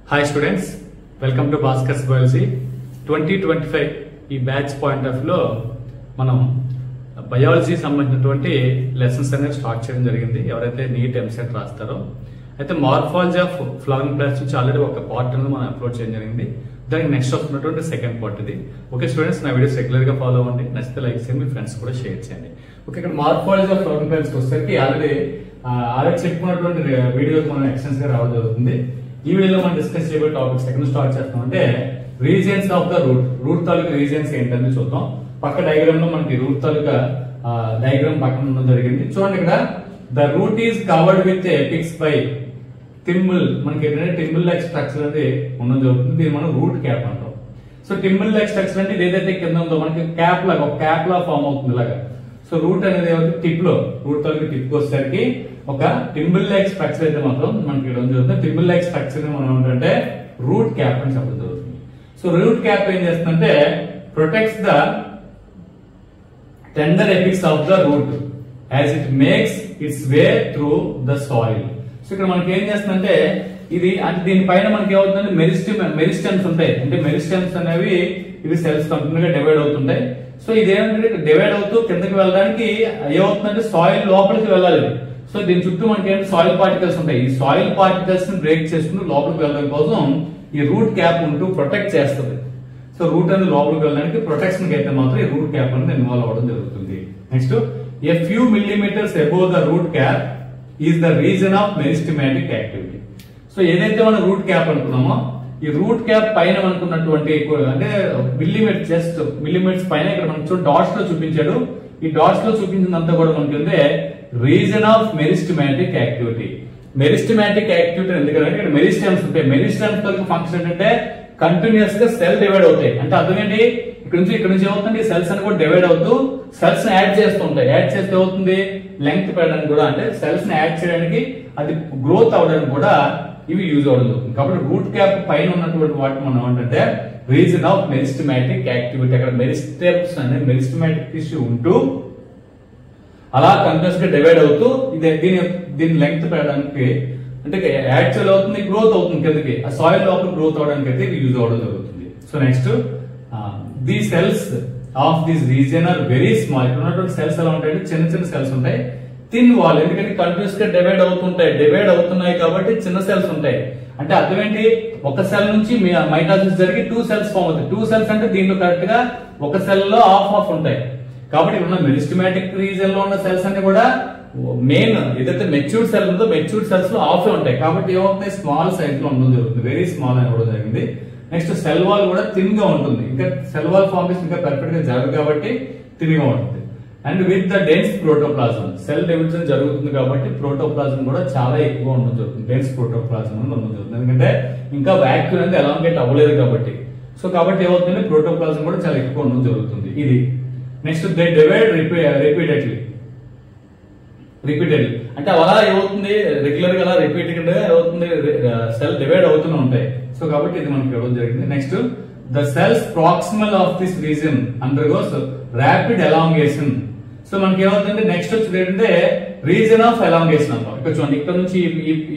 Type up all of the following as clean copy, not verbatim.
Hi students, welcome to Bhaskar's biology 2025 ఈ batch point of లో మనం బయాలజీ సంబంధించినటువంటి లెసన్స్ అనేది స్టార్ట్ చేయడం జరిగింది. ఎవరైతే నీట్ ఎంసెట్ రాస్తారో అయితే మార్ఫాలజీ ఆఫ్ ఫ్లవరింగ్ ప్లాంట్స్ నుంచి ఆల్రెడీ ఒక పార్ట్ అనేది మనం అప్లోడ్ చేయడం జరిగింది. దానికి నెక్స్ట్ వస్తున్నటువంటి సెకండ్ పార్ట్ ఇది. ఓకే స్టూడెంట్స్, నా వీడియోస్ రెగ్యులర్ గా ఫాలో అవ్వండి, నచ్చితే లైక్ చేయండి, మీ ఫ్రెండ్స్ కూడా షేర్ చేయండి. ఓకే, ఇక్కడ మార్ఫాలజీ ఆఫ్ ఫ్లవరింగ్ ప్లాంట్స్ వచ్చేసరికి ఆల్రెడీ చెప్పుకున్నటువంటి వీడియోస్ మనం ఎక్స్టెన్స్ గా రావడం జరుగుతుంది. ఈ వీడియోలో మనం డిస్కస్ చేయబోయే టాపిక్స్ ఎక్కడ స్టార్ట్ చేస్తాం అంటే regions of the route taluka regions ఏంటని చూద్దాం. పక్క డయాగ్రామ్ లో మనకి రూట్ తాలూకా డయాగ్రామ్ పక్కన ఉండడం జరిగింది. చూడండి, ఇక్కడ the root is covered with apex by thimble. మనకి ఏంటంటే టింబుల్ లైక్ స్ట్రక్చర్ అనేది ఉండడం జరుగుతుంది. దీన్ని మనం రూట్ క్యాప్ అంటాం. సో టింబుల్ లైక్ స్ట్రక్చర్ అంటే ఏదైతే కింద ఉందో మనకి క్యాప్ లాగా ఒక క్యాప్ లా ఫామ్ అవుతుంది ఇలాగా. సో రూట్ అనేది టిప్ లో రూట్ తాలూకా టిప్ వచ్చేసరికి ఒక టింబుల్ లైక్ స్ట్రక్చర్ అయితే మాత్రం మనకి ఇక్కడ జరుగుతుంది. టింబుల్ లైక్ స్ట్రక్చర్ మనం ఏంటంటే రూట్ క్యాప్ అని చెప్పడం జరుగుతుంది. సో రూట్ క్యాప్ ఏం చేస్తుందంటే protects the tender epics of the route as it makes it's way through the soil. So ఇక్కడ మనకి ఏం చేస్తుందంటే ఇది అంటే దీనిపైన మనకి ఏమవుతుందంటే మెరిస్టెమ్స్ ఉంటాయి. అంటే మెరిస్టెమ్స్ అనేవి ఇవి సెల్స్ కంప్లీట్ గా డివైడ్ అవుతుంటాయి. సో ఇదేంటంటే డివైడ్ అవుతూ కిందకి వెళ్ళడానికి ఏమవుతుందంటే సాయిల్ లోపలికి వెళ్ళాలి. సో దీని చుట్టూ మనకి ఏంటంటే సాయిల్ పార్టికల్స్ ఉంటాయి. ఈ సాయిల్ పార్టికల్స్ ని బ్రేక్ చేసుకుని లోపలికి వెళ్ళడం కోసం ఈ రూట్ క్యాప్ ఉంటూ ప్రొటెక్ట్ చేస్తుంది. సో రూట్ అనేది లోపలికి వెళ్ళడానికి ప్రొటెక్షన్ అయితే మాత్రం ఈ రూట్ క్యాప్ అనేది ఇన్వాల్వ్ అవ్వడం జరుగుతుంది. Next, a few millimetres above the route cap is the reason of meristematic activity. So ఏదైతే మనం రూట్ క్యాప్ అనుకున్నామో ఈ రూట్ క్యాప్ పైన అనుకున్నటువంటి అంటే మిల్లీమీటర్ జస్ట్ మిల్లీమీటర్స్ పైన ఇక్కడ మనకు డాట్స్ లో చూపించాడు. ఈ డాట్స్ లో చూపించినంతా కూడా మనకి reason of meristematic activity. Meristematic activity ఎందుకంటే ఇక్కడ మెరిస్టమ్స్ ఉంటాయి. మెరిస్టమ్స్ యొక్క ఫంక్షన్ ఏంటంటే కంటిన్యూస్ గా సెల్ డివైడ్ అవుతాయి. అంటే అర్థం ఏంటి, ఇక్కడ నుంచి ఏమవుతుంది సెల్స్ అని కూడా డివైడ్ అవుతూ సెల్స్ ని యాడ్ చేస్తూ ఉంటాయి. యాడ్ చేస్తే ఏమవుతుంది లెంగ్త్ పెరగడానికి కూడా అంటే సెల్స్ ని యాడ్ చేయడానికి అది గ్రోత్ అవడానికి కూడా ఇవి యూజ్ అవడం జరుగుతుంది. కాబట్టి రూట్ క్యాప్ పైన ఉన్నటువంటి వాటి మనం ఏంటంటే రీజన్ ఆఫ్ మెరిస్టమాటిక్ యాక్టివిటీ. అక్కడ మెరిస్టమ్స్ అనే మెరిస్టమాటిక్ టిష్యూ ఉంటూ అలా కంటిన్యూస్ గా డివైడ్ అవుతూ దీని లెంగ్త్ పెరగడానికి అంటే యాక్చువల్ అవుతుంది, గ్రోత్ అవుతుంది కిందకి ఆ సాయిల్ లోపల గ్రోత్ అవడానికి అయితే ఇది యూజ్ అవడం జరుగుతుంది. So next, the cells of this region are very small. ఇక్కడ ఉన్నటువంటి సెల్స్ ఎలా ఉంటాయంటే చిన్న చిన్న సెల్స్ ఉంటాయి. థిన్ వాల్, ఎందుకంటే కంటిన్యూస్ గా డివైడ్ అవుతున్నాయి కాబట్టి చిన్న సెల్స్ ఉంటాయి. అంటే అర్థం ఏంటి, ఒక సెల్ నుంచి మైటాసిస్ జరిగి 2 సెల్స్ ఫామ్ అవుతాయి. 2 సెల్స్ అంటే దీంట్లో కరెక్ట్ గా ఒక సెల్ లో హాఫ్ ఉంటాయి. కాబట్టి ఇక్కడ ఉన్న మెరిస్టమాటిక్ రీజియన్ లో ఉన్న సెల్స్ అన్ని కూడా మెయిన్ ఏదైతే మెచ్యూర్డ్ సెల్ ఉందో మెచ్యూర్డ్ సెల్స్ లో హాఫ్ ఉంటాయి. కాబట్టి ఏమవుతాయి స్మాల్ సైజ్ లో ఉండడం జరుగుతుంది. వెరీ స్మాల్ అని కూడా జరిగింది. నెక్స్ట్, సెల్ వాల్ కూడా థిన్ గా ఉంటుంది. ఇంకా సెల్ వాల్ ఫార్మేషన్ ఇంకా పర్ఫెక్ట్ గా జరగదు కాబట్టి థిన్ గా ఉంటుంది. And with the dense protoplasm, cell division జరుగుతుంది కాబట్టి ప్రోటోప్లాజం కూడా చాలా ఎక్కువ ఉండడం జరుగుతుంది. డెన్స్ ప్రోటోప్లాజం అనేది ఉండడం జరుగుతుంది. ఎందుకంటే ఇంకా వ్యాక్యూమ్ అనేది ఎలాంగేట్ అవ్వలేదు కాబట్టి. సో కాబట్టి ఏమవుతుంది ప్రోటోప్లాజం కూడా చాలా ఎక్కువ ఉండడం జరుగుతుంది. ఇది నెక్స్ట్, దే డివైడ్ రిపీటెడ్లీ అంటే అలా ఏమవుతుంది రెగ్యులర్ గా అలా రిపీటెడ్ గా ఏమవుతుంది సెల్ డివైడ్ అవుతూనే ఉంటాయి. సో కాబట్టి ఇది మనకి ఇవ్వడం జరిగింది. Next, the cells proximal of this reason undergoes rapid elongation. So మనకి ఏమవుతుంది నెక్స్ట్ వచ్చి ఏంటంటే రీజన్ ఆఫ్ ఎలాంగేషన్ అంటాం. ఇక్కడ చూడండి, ఇక్కడ నుంచి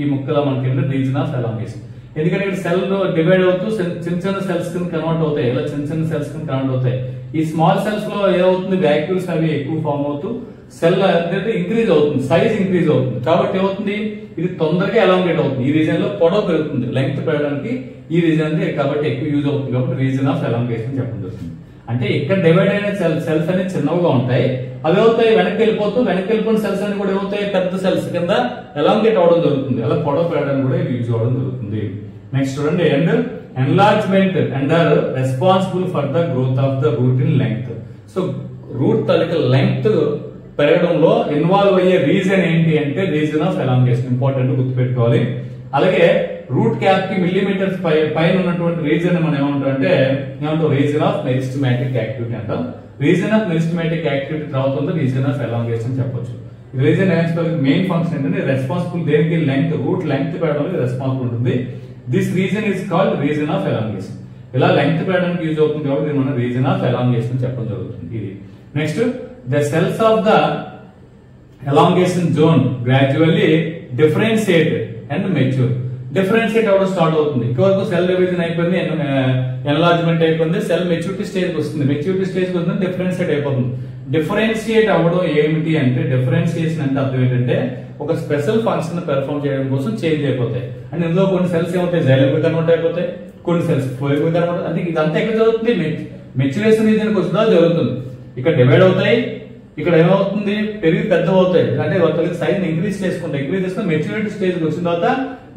ఈ ముక్కలో మనకి రీజన్ ఆఫ్ ఎలాంగేషన్. ఎందుకంటే ఇక్కడ సెల్ డివైడ్ అవుతూ చిన్న చిన్న సెల్స్ కింద కన్వర్ట్ అవుతాయి. ఇలా చిన్న చిన్న సెల్స్ కింద కన్వర్ట్ అవుతాయి. ఈ స్మాల్ సెల్స్ లో ఏమవుతుంది వ్యాక్యూల్స్ అవి ఎక్కువ ఫామ్ అవుతూ సెల్ ఇంక్రీజ్ అవుతుంది, సైజ్ ఇంక్రీజ్ అవుతుంది. కాబట్టి ఏమవుతుంది ఇది తొందరగా ఎలాంగేట్ అవుతుంది. ఈ రీజన్ లో పొడవు పెరుగుతుంది, లెంగ్త్ పెరగడానికి ఈ రీజన్ కాబట్టి ఎక్కువ యూజ్ అవుతుంది. కాబట్టి రీజన్ ఆఫ్ ఎలాంగేషన్ చెప్పడం జరుగుతుంది. అంటే ఇక్కడ డివైడ్ అయిన సెల్స్ అనేది చిన్నగా ఉంటాయి. అవి అవుతాయి వెనక్కి వెళ్ళిపోయిన సెల్స్ అని కూడా ఏమవుతాయి పెద్ద సెల్స్ కింద ఎలాంగేట్ అవడం జరుగుతుంది. అలా పొడవు పెరగడానికి కూడా ఇది యూజ్ అవడం జరుగుతుంది. నెక్స్ట్ చూడండి, and enlargement and are responsible for the growth of the root in length. So root తాలూకా లెంగ్త్ పెరగడంలో ఇన్వాల్వ్ అయ్యే రీజన్ ఏంటి అంటే రీజన్ ఆఫ్ ఎలాంగేషన్. ఇంపార్టెంట్ గుర్తుపెట్టుకోవాలి. అలాగే రూట్ క్యాప్ కి మిల్లీమీటర్స్ పైన ఉన్నటువంటి రీజన్ మనం ఏమంటాం రీజన్ ఆఫ్ మెరిస్టమాటిక్ యాక్టివిటీ అంటాం. రీజన్ ఆఫ్ మెరిస్టమాటిక్ యాక్టివిటీ తర్వాత రీజన్ ఆఫ్ ఎలాంగేషన్ చెప్పొచ్చు. రీజన్ మెయిన్ ఫంక్షన్ ఏంటంటే రెస్పాన్సిబుల్ దేనికి లెంగ్త్ రూట్ లెంగ్త్ పెరగడానికి రెస్పాన్సిబుల్ ఉంటుంది. This reason is called reason of elongation. ఇలా లెంగ్త్ పెరగడానికి యూజ్ అవుతుంది కాబట్టి మనం రీజన్ ఆఫ్ ఎలాంగేషన్ చెప్పడం జరుగుతుంది. ఇది next, the cells of the elongation zone gradually differentiate and mature. Differentiate అవ్వడం స్టార్ట్ అవుతుంది. ఇప్పటివరకు సెల్ డివిజన్ అయిపోయింది, ఎన్లార్జ్మెంట్ అయిపోయింది, సెల్ మెచ్యూరిటీ స్టేజ్ వస్తుంది. మెచ్యూరిటీ స్టేజ్ వస్తుంది, డిఫరెన్షియేట్ అయిపోతుంది. డిఫరెన్షియేట్ అవ్వడం ఏమిటి అంటే, డిఫరెన్షియేషన్ అంటే అర్థం ఏంటంటే ఒక స్పెషల్ ఫంక్షన్ పెర్ఫార్మ్ చేయడం కోసం చేంజ్ అయిపోతాయి. అంటే ఇందులో కొన్ని సెల్స్ ఏమవుతాయి, జైలమ్ గా కన్వర్ట్ అయిపోతాయి, కొన్ని సెల్స్ ఫ్లోయిమ్ గా కన్వర్ట్. అంటే ఇదంతా ఎక్కడ జరుగుతుంది, మెచ్యురేషన్ రీజన్ వచ్చిన జరుగుతుంది. ఇక్కడ డివైడ్ అవుతాయి, ఇక్కడ ఏమవుతుంది పెరిగి పెద్ద అవుతాయి. అంటే వాళ్ళకి సైజ్ ఇంక్రీజ్ చేసుకుంటాయి, ఇంక్రీజ్ చేసుకుని మెచ్యూరిటీ స్టేజ్ వచ్చిన తర్వాత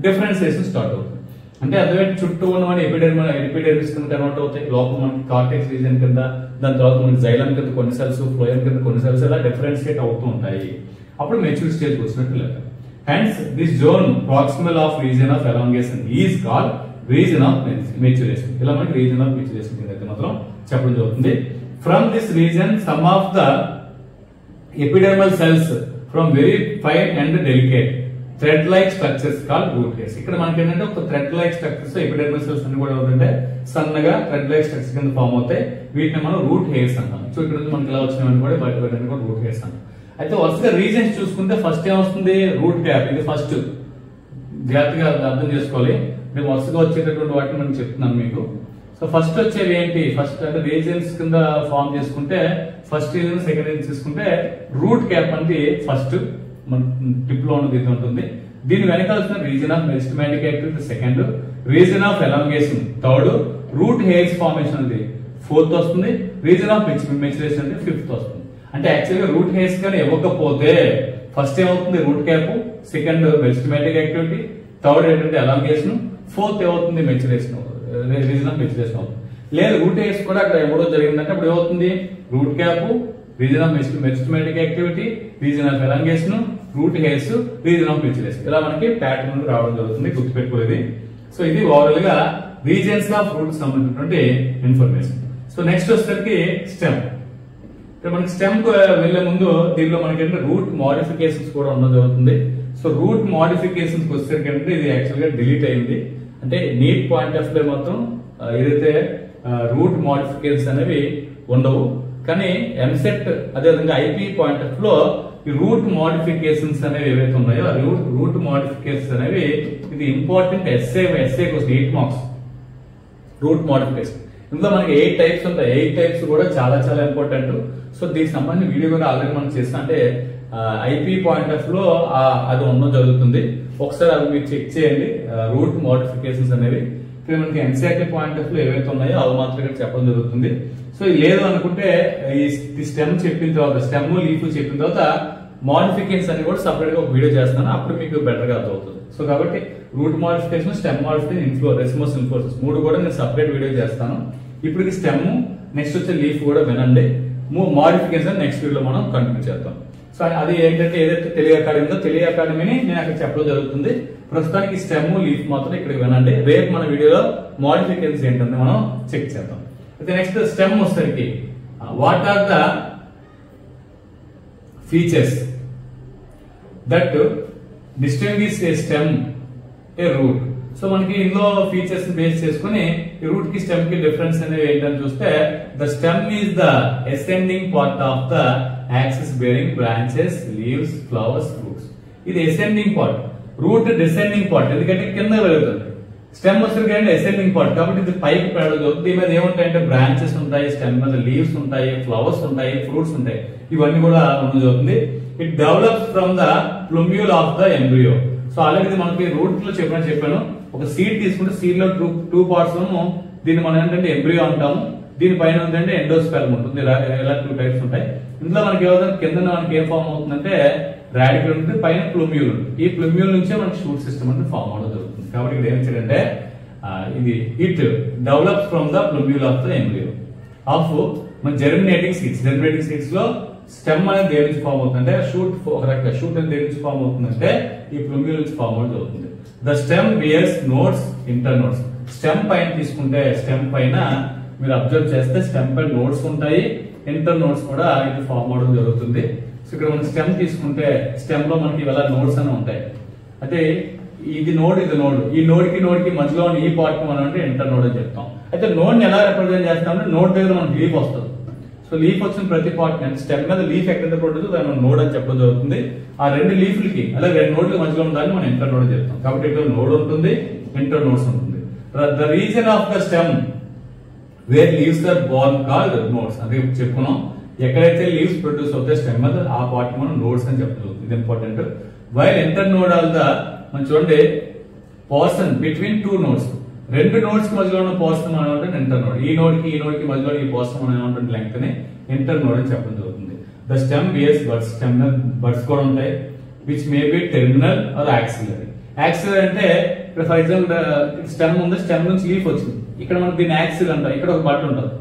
డిఫరెన్షియేషన్ స్టార్ట్ అవుతుంది. అంటే అర్థమైతే చుట్టూ ఉన్న ఎపిడెర్మిస్ కింద కన్వర్ట్ అవుతాయి, లోపల మనకి కార్టెక్స్ రీజన్ కింద, దాని తర్వాత మనకి జైలమ్ కింద కొన్ని సెల్స్, ఫ్లోయమ్ కింద కొన్ని సెల్స్ ఇలా డిఫరెన్షియేట్ అవుతూ ఉంటాయి. అప్పుడు మెచ్యూర్ స్టేజ్ వచ్చినట్టు లెక్క. Hence this zone proximal of reason of elongation is called reason of maturation. ఇలా మనకి రీజన్ ఆఫ్ మెచ్యురేషన్ కింద అయితే మాత్రం చెప్పడం జరుగుతుంది. From this reason some of the epidermal cells from very fine and delicate thread like structures called root hairs. ఇక్కడ మనకి ఏంటంటే ఒక thread like structures, epidermal cells అన్ని కూడా అవుతుంటే సన్నగా థ్రెడ్ లైక్ స్ట్రక్చర్స్ కింద ఫామ్ అవుతాయి. వీటిని మనం రూట్ హెయిర్స్ అంటాం. సో ఇక్కడ నుంచి మనకి ఇలా వచ్చినవన్నీ కూడా బయట కూడా రూట్ హెయిర్స్ అంటాం. అయితే వరుసగా రీజన్స్ చూసుకుంటే ఫస్ట్ ఏమొస్తుంది, రూట్ క్యాప్. ఇది ఫస్ట్ జాగ్రత్తగా అర్థం చేసుకోవాలి. నేను వరుసగా వచ్చేటటువంటి వాటిని మనం చెప్తున్నాను మీకు. సో ఫస్ట్ వచ్చేవి ఏంటి, ఫస్ట్ అంటే రీజన్స్ కింద ఫామ్ చేసుకుంటే ఫస్ట్ రీజన్, సెకండ్ రీజన్ తీసుకుంటే రూట్ క్యాప్ అంటే ఫస్ట్ మన టిప్ లో ఉన్నది ఉంటుంది. దీని వెనకాల వచ్చిన reason of meristematic activity second, reason of elongation third, root hairs formation అనేది ఫోర్త్ వస్తుంది, రీజన్ ఆఫ్ మెచ్యురేషన్ అంటే ఫిఫ్త్ వస్తుంది. అంటే యాక్చువల్గా రూట్ హెయిర్స్ కానీ ఇవ్వకపోతే ఫస్ట్ ఏమవుతుంది route cap, second meristematic activity, third ఏంటంటే ఎలాంగేషన్, ఫోర్త్ ఏమవుతుంది మెచ్యురేషన్, రీజన్ ఆఫ్ మెచ్యురేషన్ అవుతుంది. లేదు రూట్ హెయిర్స్ కూడా అక్కడ ఎవరో జరిగిందంటే అప్పుడు ఏమవుతుంది route cap, reason of meristematic activity, reason of elongation, root hairs, reason of maturation. ఇలా మనకి ప్యాటర్న్ రావడం జరుగుతుంది, గుర్తుపెట్టుకోలేదు. సో ఇది ఓవరాల్ గా రీజన్స్ ఆఫ్ రూట్ సంబంధించినటువంటి ఇన్ఫర్మేషన్. సో నెక్స్ట్ వచ్చేసరికి స్టెమ్. ఇక్కడ మనకి స్టెమ్ కు వెళ్లే ముందు దీనిలో మనకి ఏంటంటే రూట్ మోడిఫికేషన్స్ కూడా ఉండడం జరుగుతుంది. సో రూట్ మోడిఫికేషన్స్ వచ్చేసరికి ఏంటంటే ఇది యాక్చువల్ గా డిలీట్ అయింది. అంటే నీట్ పాయింట్ ఆఫ్ వ్యూ మాత్రం ఏదైతే రూట్ మోడిఫికేషన్స్ అనేవి ఉండవు, కానీ ఎంసెట్ అదేవిధంగా ఐపీ పాయింట్ ఆఫ్ లో ఈ రూట్ మోడిఫికేషన్స్ అనేవి ఏవైతే ఉన్నాయో ఆ రూట్ మోడిఫికేషన్స్ అనేవి ఇది ఇంపార్టెంట్ ఎస్ఏ కోసం 8 మార్క్స్ రూట్ మోడిఫికేషన్. ఇందులో మనకి 8 టైప్స్ ఉంటాయి. 8 టైప్స్ కూడా చాలా చాలా ఇంపార్టెంట్. సో దీనికి సంబంధించిన వీడియో కూడా ఆల్రెడీ మనం చేస్తాం. అంటే ఐపీ పాయింట్ ఆఫ్ లో అది ఉండడం జరుగుతుంది. ఒకసారి అది మీరు చెక్ చేయండి రూట్ మోడిఫికేషన్స్ అనేవి. ఇక్కడ మనకి ఎన్సీఆర్టీ పాయింట్ ఆఫ్ లో ఏవైతే ఉన్నాయో అవి మాత్రం ఇక్కడ చెప్పడం జరుగుతుంది. సో లేదు అనుకుంటే ఈ స్టెమ్ చెప్పిన తర్వాత, స్టెమ్ లీఫ్ చెప్పిన తర్వాత మోడిఫికేషన్స్ అని కూడా సపరేట్ గా ఒక వీడియో చేస్తాను, అప్పుడు మీకు బెటర్ గా అర్థమవుతుంది. సో కాబట్టి root modification, stem modification, racemose inflorescence 3 కూడా నేను సపరేట్ వీడియో చేస్తాను. ఇప్పుడు స్టెమ్, నెక్స్ట్ వచ్చే లీఫ్ కూడా వినండి. మోడిఫికేషన్ నెక్స్ట్ వీడియోలో మనం కంటిన్యూ చేద్దాం. సో అది ఏంటంటే ఏదైతే తెలియ అకాడమీ ఉందో తెలియ అకాడమీని నేను అక్కడ చెప్పడం జరుగుతుంది. ప్రస్తుతానికి స్టెమ్ లీఫ్ మాత్రం ఇక్కడికి వినండి. రేపు మన వీడియోలో మోడిఫికేషన్స్ ఏంటంటే మనం చెక్ చేద్దాం. అయితే నెక్స్ట్ స్టెమ్ వచ్చేసరికి what are the features that distinguish A stem A route. So మనకి ఇందులో ఫీచర్స్ బేస్ చేసుకుని ఈ రూట్ కి స్టెమ్ కి డిఫరెన్స్ అనేవి ఏంటని చూస్తే the stem is the ascending part of the axis bearing branches, leaves, flowers, fruits. ఇది ascending part, root descending part, ఎందుకంటే కింద వెళ్తుంది. స్టెమ్ వచ్చేసరికి అసెండింగ్ పార్ట్ కాబట్టి ఇది పైకి పెరగదు. దీని మీద ఏముంటాయంటే బ్రాంచెస్ ఉంటాయి, స్టెమ్ మీద లీవ్స్ ఉంటాయి, ఫ్లవర్స్ ఉంటాయి, ఫ్రూట్స్ ఉంటాయి, ఇవన్నీ కూడా ఉండడం జరుగుతుంది. It develops from the ప్లూమ్యూల్ of the embryo. So already మనకి రూట్ లో చెప్పాను, ఒక సీడ్ తీసుకుంటే సీడ్ లో 2 పార్ట్స్ దీన్ని మనం ఏంటంటే ఎంబ్రియో అంటాము. దీనిపైన ఏంటంటే ఎండోస్పెర్మ్ ఉంటుంది. ఇలా 2 టైప్స్ ఉంటాయి. ఇందులో మనకి ఏమవుతుంది, కింద మనకి ఏం ఫామ్ అవుతుందంటే రాడికల్ ఉంటుంది, పైన ప్లూమ్యూల్ ఉంటుంది. ఈ ప్లూమ్యూల్ నుంచే మనకి షూట్ సిస్టమ్ అంటే ఫామ్ అవడం జరుగుతుంది. కాబట్టి ఇక్కడ ఏం చేయాలంటే ఇది it develops from the ప్లూమ్యూల్ of the embryo of మన జెర్మినేటింగ్ సీడ్స్. జెర్మినేటింగ్ సీడ్స్ లో స్టెమ్ అనేది దేని నుంచి ఫామ్ అవుతుందంటే షూట్, ఒక రకంగా షూట్ అనేది దేని నుంచి ఫామ్ అవుతుందంటే ఈ ప్లూమ్యూల్ నుంచి ఫామ్ అవడం జరుగుతుంది. The stem beers nodes, inter nodes. Stem పైన తీసుకుంటే స్టెమ్ పైన మీరు అబ్జర్వ్ చేస్తే స్టెమ్ పైన నోడ్స్ ఉంటాయి, ఇంటర్ నోడ్స్ కూడా ఇది ఫామ్ అవడం జరుగుతుంది. సో ఇక్కడ మనం స్టెమ్ తీసుకుంటే స్టెమ్ లో మనకి ఇలా నోడ్స్ అని ఉంటాయి. అయితే ఇది నోడ్, ఇది నోడ్, ఈ నోడ్ కి మధ్యలో ఈ పార్ట్ మనం అంటే ఇంటర్ నోడ్ అని చెప్తాం. అయితే నోడ్ ని ఎలా రిప్రజెంట్ చేస్తామంటే నోడ్ దగ్గర మనకి లీఫ్ వస్తుంది. సో సో లీఫ్ వచ్చిన ప్రతి పార్ట్ అంటే స్టెమ్ మీద లీఫ్ ఎక్కడ ఉంటుంది దాన్ని మనం నోడ్ అని చెప్పడం జరుగుతుంది. ఆ రెండు లీఫ్లకి అలాగే రెండు నోడ్ల మధ్యలో ఉండాలని మనం ఇంటర్ నోడ్ చెప్తాం. కాబట్టి ఇక్కడ నోడ్ ఉంటుంది, ఇంటర్ నోడ్స్ ఉంటుంది. The reason of the stem where leaves are born called nodes. అంటే చెప్పుకున్నాం, ఎక్కడైతే లీవ్స్ ప్రొడ్యూస్ అవుతాయి స్టెమ్ మీద ఆ పార్ట్ మనం నోడ్స్ అని చెప్పడం. ఇది important. While inter node all the మనం చూడండి పోర్షన్ బిట్వీన్ టూ నోడ్స్, రెండు నోడ్స్ కి మధ్యలో ఉన్న పోర్షన్ మనం ఏమంటే ఇంటర్ నోడ్. ఈ నోడ్ కి మధ్యలో ఈ పోర్షన్ మనం ఏమంటే లెంగ్త్ ని ఇంటర్ నోడ్ అని చెప్పడం జరుగుతుంది. The stem bears buds, stem buds కూడా ఉంటాయి, which may be terminal or axillary. Axillary అంటే ఇక్కడ ఫర్ ఎగ్జాంపుల్ స్టెమ్ ఉంది, స్టెమ్ నుంచి లీఫ్ వచ్చింది, ఇక్కడ మనకు దీన్ని యాక్సిల్ అంటాం. ఇక్కడ ఒక బడ్ ఉంటుంది,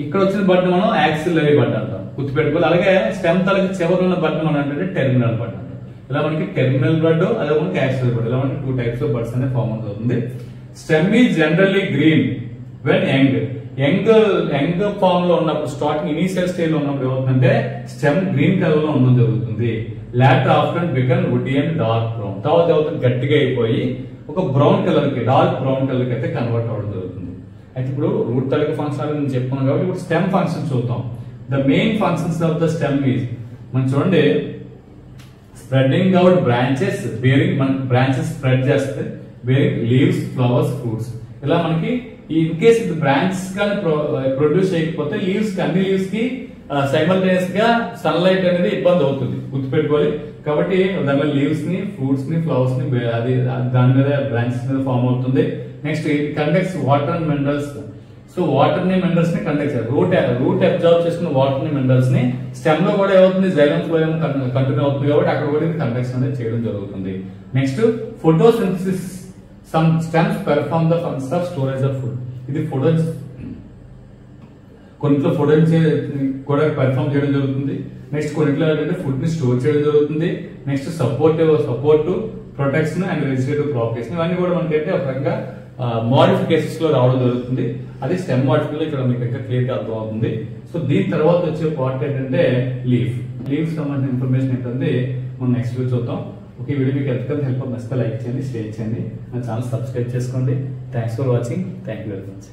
ఇక్కడ వచ్చిన బడ్ మనం యాక్సిలరీ బడ్ అంటాం, గుర్తుపెట్టుకోవాలి. అలాగే స్టెమ్ తలకి చివరి ఉన్న బడ్ మనం అంటే టెర్మినల్ బడ్ అంటాం. ఇలా మనకి టెర్మినల్ బడ్, అదే మనకి యాక్సిలరీ బడ్, ఇలా మనకి 2 టైప్స్ ఆఫ్ బడ్స్ అనేది ఫార్మ్ అవుతుంది. Stem is generally green when young form లో ఉన్నప్పుడు, స్టార్టింగ్ ఇనీషియల్ స్టేజ్ లో ఉన్నప్పుడు ఏమవుతుందంటే స్టెమ్ గ్రీన్ కలర్ లో ఉండడం జరుగుతుంది. Later after become woody and dark brown. తర్వాత ఏమవుతుంది గట్టిగా అయిపోయి ఒక బ్రౌన్ కలర్ కి, డార్క్ బ్రౌన్ కలర్ కి అయితే కన్వర్ట్ అవ్వడం జరుగుతుంది. అయితే ఇప్పుడు రూట్ తాలూకా ఫంక్షన్ నేను చెప్పుకున్నాను కాబట్టి ఇప్పుడు స్టెమ్ ఫంక్షన్ చూద్దాం. The main functions of the stem is మనం చూడండి స్ప్రెడింగ్ అవుట్ బ్రాంచెస్ బేరింగ్, మనకి బ్రాంచెస్ స్ప్రెడ్ చేస్తే బేరింగ్ లీవ్స్, ఫ్లవర్స్, ఫ్రూట్స్. ఇలా మనకి ఇన్ కేస్ ఇది బ్రాంచెస్ కానీ ప్రొడ్యూస్ చేయకపోతే లీవ్స్ కి, అన్ని లీవ్స్ కి సైమల్టేనియస్ గా సన్లైట్ అనేది ఇబ్బంది అవుతుంది, గుర్తుపెట్టుకోవాలి. కాబట్టి దాని లీవ్స్ ని, ఫ్రూట్స్ ని, ఫ్లవర్స్ ని అది దాని మీద బ్రాంచెస్ మీద ఫార్మ్ అవుతుంది. Next it conducts water and minerals. So water ని, మినరల్స్ ని కండక్ట్ చేయాలి. రూట్ అబ్జర్వ్ చేసుకున్న వాటర్ ని, మినరల్స్ ని స్టెమ్ లో కూడా ఏమవుతుంది జైలం ఫ్లోయం కంటిన్యూ అవుతుంది కాబట్టి అక్కడ కూడా ఇది కండక్షన్ అనేది చేయడం జరుగుతుంది. Next photosynthesis. Some stems perform the function of storage of food. ఇది కొన్నిట్లో ఫుడ్ కూడా పెర్ఫార్మ్ చేయడం జరుగుతుంది. నెక్స్ట్ కొన్నిట్లో ఏంటంటే ఫుడ్ ని స్టోర్ చేయడం జరుగుతుంది. Next support, protection and vegetative properties, ఇవన్నీ కూడా మనకైతే ఒక రకంగా మోడిఫికేషన్స్ లో రావడం జరుగుతుంది. అది స్టెమ్ మోడిఫికేషన్ ఇక్కడ మీకు ఇంకా క్లియర్ గా అర్థం అవుతుంది. సో దీని తర్వాత వచ్చే పార్ట్ ఏంటంటే లీఫ్ సంబంధించిన ఇన్ఫర్మేషన్ ఏంటంటే మనం నెక్స్ట్ వీడియో చూద్దాం. ఓకే, వీడియో మీకు ఎంతకంత హెల్ప్ అవుతుంది లైక్ చేయండి, షేర్ చేయండి, నా ఛానల్ సబ్స్క్రైబ్ చేసుకోండి. Thanks for watching. Thank you very much.